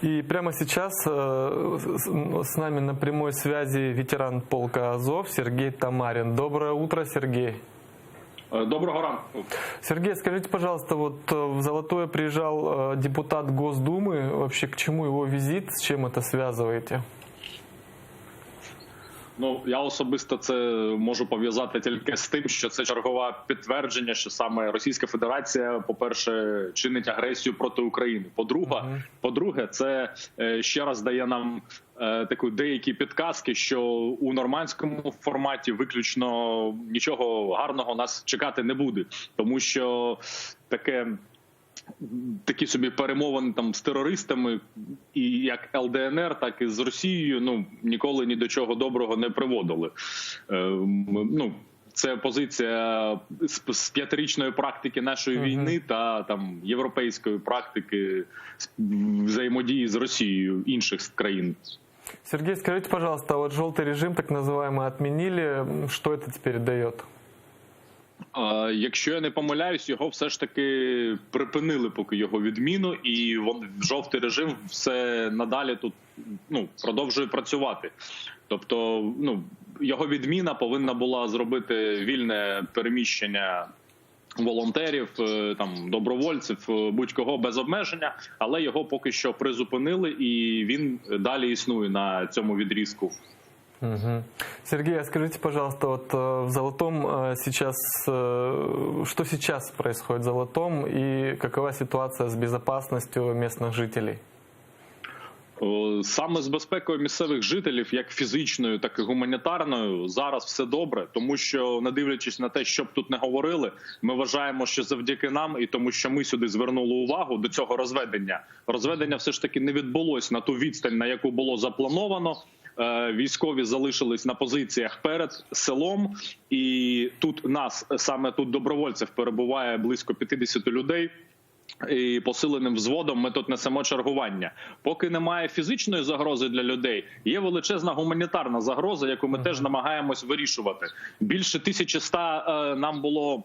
И прямо сейчас с нами на прямой связи ветеран полка Азов Сергей Тамарин. Доброе утро, Сергей. Доброго ранку. Сергей, скажите, пожалуйста, вот в Золотое приезжал депутат Госдумы. Вообще, к чему его визит, с чем это связываете? Ну, я особисто це можу пов'язати тільки з тим, що це чергове підтвердження, що саме Російська Федерація, по-перше, чинить агресію проти України. По-друге, це ще раз дає нам деякі підказки, що у нормандському форматі виключно нічого гарного нас чекати не буде. Тому що такі собі перемовини там з терористами, і як ЛДНР, так і з Росією, ніколи ні до чого доброго не приводили. Це позиція з п'ятирічної практики нашої війни та там європейської практики взаємодії з Росією інших країн. Сергей, скажите, пожалуйста, вот желтый режим, так называемый, отменили. Что это теперь дает? Якщо я не помиляюсь, його все ж таки припинили поки його відміну, і жовтий режим все надалі тут продовжує працювати. Тобто, його відміна повинна була зробити вільне переміщення волонтерів, там добровольців, будь-кого без обмеження, але його поки що призупинили, і він далі існує на цьому відрізку. Сергей, а скажите, пожалуйста, вот в Золотом сейчас, что сейчас происходит в Золотом и какова ситуация с безопасностью местных жителей? Саме з безпекою місцевих жителів, як фізичною, так і гуманітарною, зараз все добре, тому що, не дивлячись на те, що б тут не говорили, ми вважаємо, що завдяки нам, і тому що ми сюди звернули увагу до цього розведення. Розведення все ж таки не відбулось на ту відстань, на яку було заплановано. Військові залишились на позиціях перед селом, і саме тут добровольців перебуває близько 50 людей. І посиленим взводом ми тут несемо чергування. Поки немає фізичної загрози для людей, є величезна гуманітарна загроза, яку ми теж намагаємось вирішувати. Більше 1100 нам було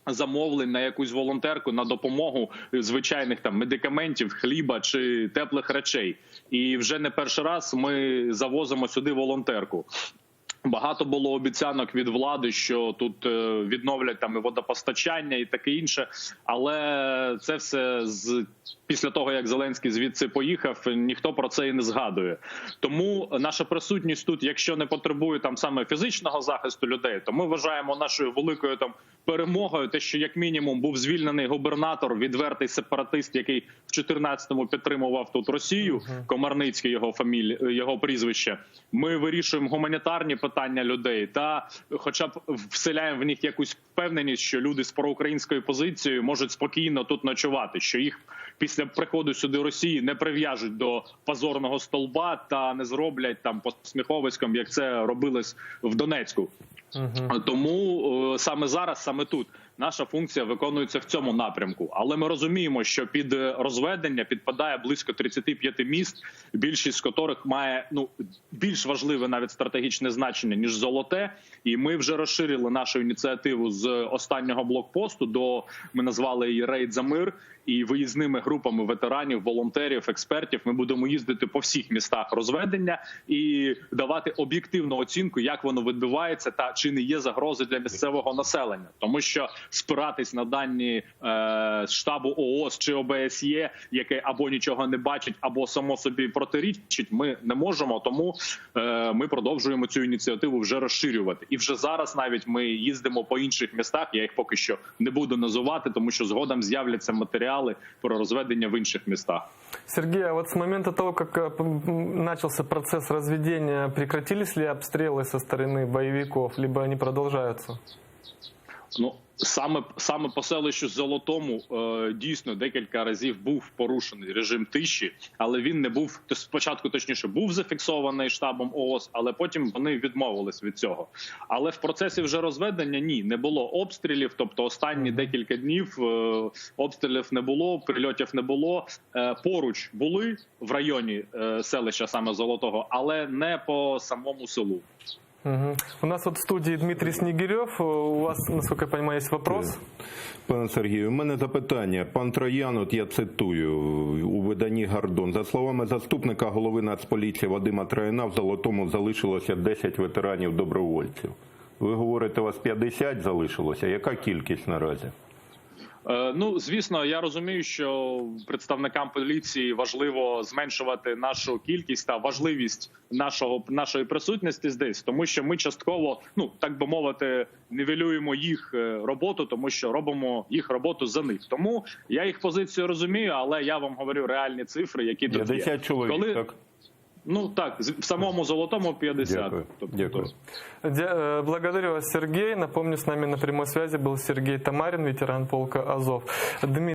замовлень на якусь волонтерку, на допомогу звичайних там медикаментів, хліба чи теплих речей. І вже не перший раз ми завозимо сюди волонтерку. Багато було обіцянок від влади, що тут відновлять там і водопостачання і таке інше, але це все після того, як Зеленський звідси поїхав, ніхто про це і не згадує. Тому наша присутність тут, якщо не потребує там саме фізичного захисту людей, то ми вважаємо нашою великою там перемогою те, що як мінімум був звільнений губернатор, відвертий сепаратист, який в 14-му підтримував тут Росію, Комарницький його прізвище. Ми вирішуємо гуманітарні питання людей та хоча б вселяємо в них якусь впевненість, що люди з проукраїнською позицією можуть спокійно тут ночувати, що їх після приходу сюди Росії не прив'яжуть до позорного стовба та не зроблять там посміховиськом, як це робилось в Донецьку. Тому саме зараз, саме тут наша функція виконується в цьому напрямку. Але ми розуміємо, що під розведення підпадає близько 35 міст, більшість з яких має більш важливе навіть стратегічне значення, ніж Золоте. І ми вже розширили нашу ініціативу з останнього блокпосту ми назвали її «Рейд за мир», і виїзними групами ветеранів, волонтерів, експертів ми будемо їздити по всіх містах розведення і давати об'єктивну оцінку, як воно відбувається та чи не є загрози для місцевого населення. Тому що спиратись на дані штабу ООС чи ОБСЄ, яке або нічого не бачить, або само собі протирічить, ми не можемо. Тому ми продовжуємо цю ініціативу вже розширювати. І вже зараз навіть ми їздимо по інших містах, я їх поки що не буду називати, тому що згодом з'являться матеріали про розведення в інших местах. Сергей, а вот с момента того, как начался процесс разведения, прекратились ли обстрелы со стороны боевиков, либо они продолжаются? Саме по селищу Золотому дійсно декілька разів був порушений режим тиші, але він не був, спочатку точніше, був зафіксований штабом ООС, але потім вони відмовились від цього. Але в процесі вже розведення не було обстрілів, тобто останні декілька днів обстрілів не було, прильотів не було. Поруч були в районі селища саме Золотого, але не по самому селу. Мгм. У нас вот в студии Дмитрий Снегирев. У вас, насколько я понимаю, есть вопрос? Пане Сергію, у мене запитання. Пан Троян, от я цитую у виданні «Гордон». За словами заступника голови Нацполіції Вадима Трояна, в Золотому залишилося 10 ветеранів-добровольців. Ви говорите, у вас 50 залишилося. Яка кількість наразі? Ну, звісно, я розумію, що представникам поліції важливо зменшувати нашу кількість та важливість нашої присутності здесь, тому що ми частково, ну так би мовити, нівелюємо їх роботу, тому що робимо їх роботу за них. Тому я їх позицію розумію, але я вам говорю реальні цифри, які тут є. 50 чоловік, так? Ну так, в самому Золотому 50. Дякую. Тобто, Дякую. Благодарю вас, Сергей. Напомню, с нами на прямой связи был Сергей Тамарин, ветеран полка «Азов».